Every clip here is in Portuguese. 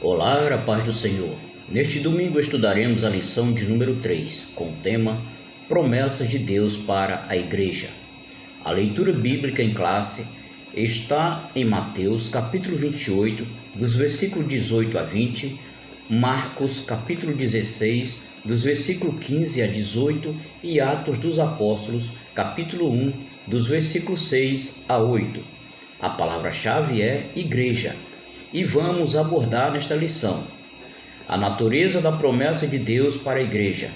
Olá, a paz do Senhor. Neste domingo estudaremos a lição de número 3, com o tema Promessas de Deus para a Igreja. A leitura bíblica em classe está em Mateus capítulo 28, dos versículos 18 a 20, Marcos capítulo 16, dos versículos 15 a 18 e Atos dos Apóstolos capítulo 1, dos versículos 6 a 8. A palavra-chave é igreja. E vamos abordar nesta lição a natureza da promessa de Deus para a igreja,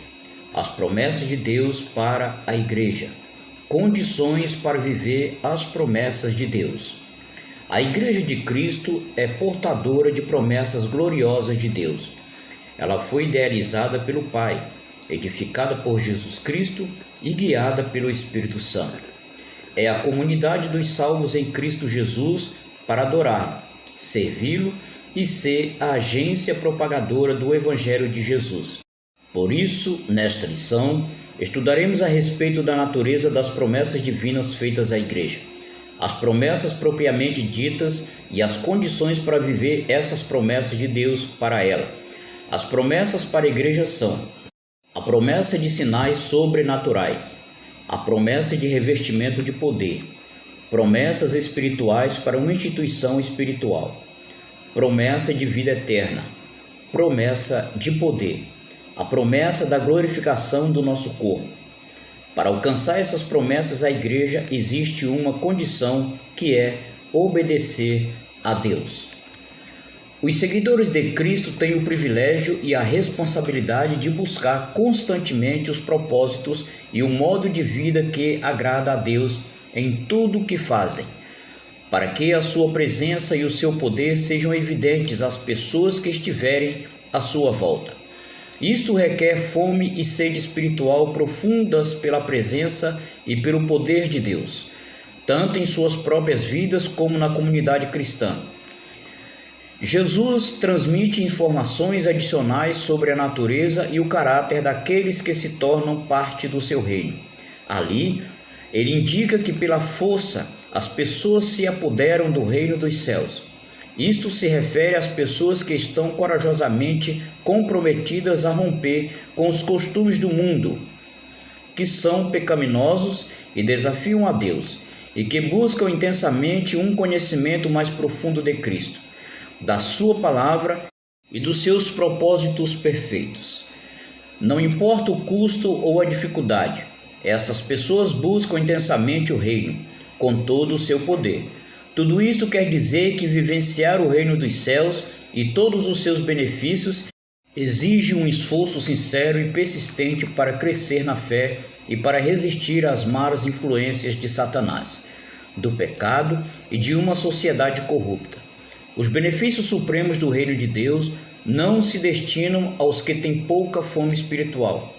as promessas de Deus para a igreja, condições para viver as promessas de Deus. A igreja de Cristo é portadora de promessas gloriosas de Deus. Ela foi idealizada pelo Pai, edificada por Jesus Cristo e guiada pelo Espírito Santo. É a comunidade dos salvos em Cristo Jesus para adorá-lo, servi-lo e ser a agência propagadora do Evangelho de Jesus. Por isso, nesta lição, estudaremos a respeito da natureza das promessas divinas feitas à igreja, as promessas propriamente ditas e as condições para viver essas promessas de Deus para ela. As promessas para a igreja são a promessa de sinais sobrenaturais, a promessa de revestimento de poder, promessas espirituais para uma instituição espiritual, promessa de vida eterna, promessa de poder, a promessa da glorificação do nosso corpo. Para alcançar essas promessas, a igreja existe uma condição que é obedecer a Deus. Os seguidores de Cristo têm o privilégio e a responsabilidade de buscar constantemente os propósitos e o modo de vida que agrada a Deus em tudo o que fazem, para que a sua presença e o seu poder sejam evidentes às pessoas que estiverem à sua volta. Isto requer fome e sede espiritual profundas pela presença e pelo poder de Deus, tanto em suas próprias vidas como na comunidade cristã. Jesus transmite informações adicionais sobre a natureza e o caráter daqueles que se tornam parte do seu reino. Ali, ele indica que pela força as pessoas se apoderam do reino dos céus. Isto se refere às pessoas que estão corajosamente comprometidas a romper com os costumes do mundo, que são pecaminosos e desafiam a Deus, e que buscam intensamente um conhecimento mais profundo de Cristo, da sua palavra e dos seus propósitos perfeitos. Não importa o custo ou a dificuldade, essas pessoas buscam intensamente o reino, com todo o seu poder. Tudo isto quer dizer que vivenciar o reino dos céus e todos os seus benefícios exige um esforço sincero e persistente para crescer na fé e para resistir às más influências de Satanás, do pecado e de uma sociedade corrupta. Os benefícios supremos do reino de Deus não se destinam aos que têm pouca fome espiritual,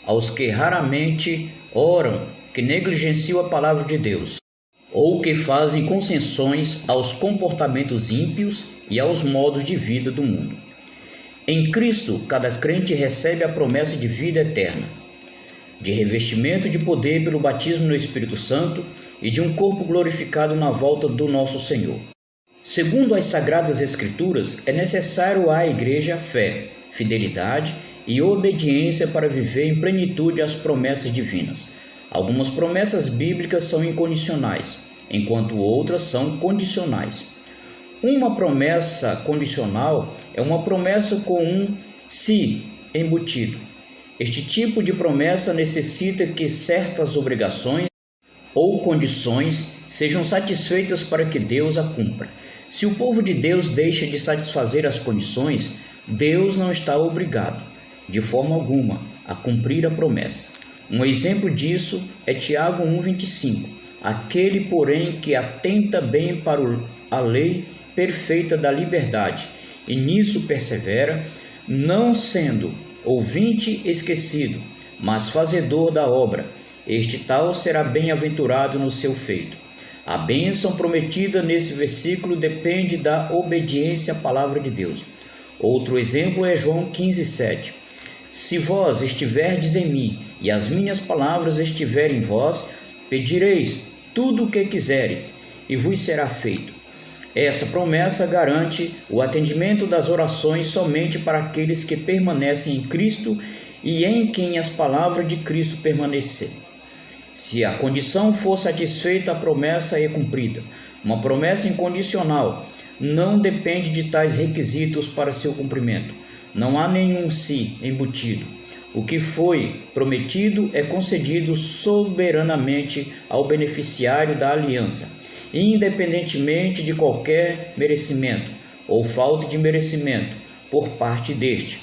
aos que raramente oram, que negligenciam a palavra de Deus, ou que fazem concessões aos comportamentos ímpios e aos modos de vida do mundo. Em Cristo, cada crente recebe a promessa de vida eterna, de revestimento de poder pelo batismo no Espírito Santo e de um corpo glorificado na volta do nosso Senhor. Segundo as Sagradas Escrituras, é necessário à igreja fé, fidelidade e obediência para viver em plenitude as promessas divinas. Algumas promessas bíblicas são incondicionais, enquanto outras são condicionais. Uma promessa condicional é uma promessa com um "se" embutido. Este tipo de promessa necessita que certas obrigações ou condições sejam satisfeitas para que Deus a cumpra. Se o povo de Deus deixa de satisfazer as condições, Deus não está obrigado, de forma alguma, a cumprir a promessa. Um exemplo disso é Tiago 1,25. Aquele, porém, que atenta bem para a lei perfeita da liberdade, e nisso persevera, não sendo ouvinte esquecido, mas fazedor da obra, este tal será bem-aventurado no seu feito. A bênção prometida nesse versículo depende da obediência à palavra de Deus. Outro exemplo é João 15,7. Se vós estiverdes em mim e as minhas palavras estiverem em vós, pedireis tudo o que quiseres e vos será feito. Essa promessa garante o atendimento das orações somente para aqueles que permanecem em Cristo e em quem as palavras de Cristo permanecerem. Se a condição for satisfeita, a promessa é cumprida. Uma promessa incondicional não depende de tais requisitos para seu cumprimento. Não há nenhum "se" embutido. O que foi prometido é concedido soberanamente ao beneficiário da aliança, independentemente de qualquer merecimento ou falta de merecimento por parte deste.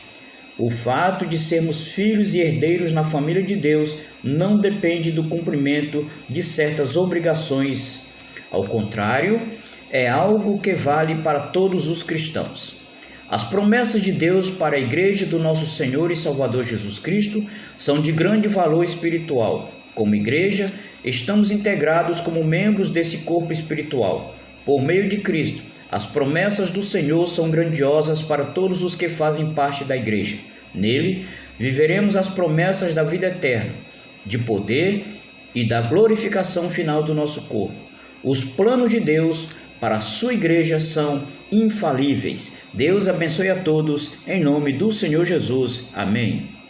O fato de sermos filhos e herdeiros na família de Deus não depende do cumprimento de certas obrigações. Ao contrário, é algo que vale para todos os cristãos. As promessas de Deus para a Igreja do nosso Senhor e Salvador Jesus Cristo são de grande valor espiritual. Como igreja, estamos integrados como membros desse corpo espiritual. Por meio de Cristo, as promessas do Senhor são grandiosas para todos os que fazem parte da igreja. Nele, viveremos as promessas da vida eterna, de poder e da glorificação final do nosso corpo. Os planos de Deus para a sua igreja são infalíveis. Deus abençoe a todos, em nome do Senhor Jesus. Amém.